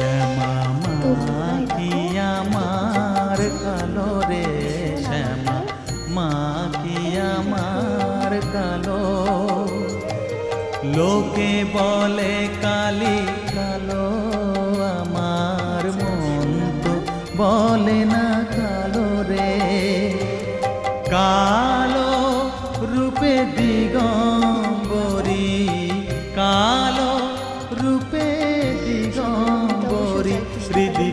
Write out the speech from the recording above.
শ্যামা মা কি আমার কালো রে, শ্যামা মা কি আমার কালো। লোকে বলে কালি কালো, আমার মন তো বলে না কালো রে। কালো রূপে দিগম্বরী, কালো রূপে দিগম্বরী, হৃদি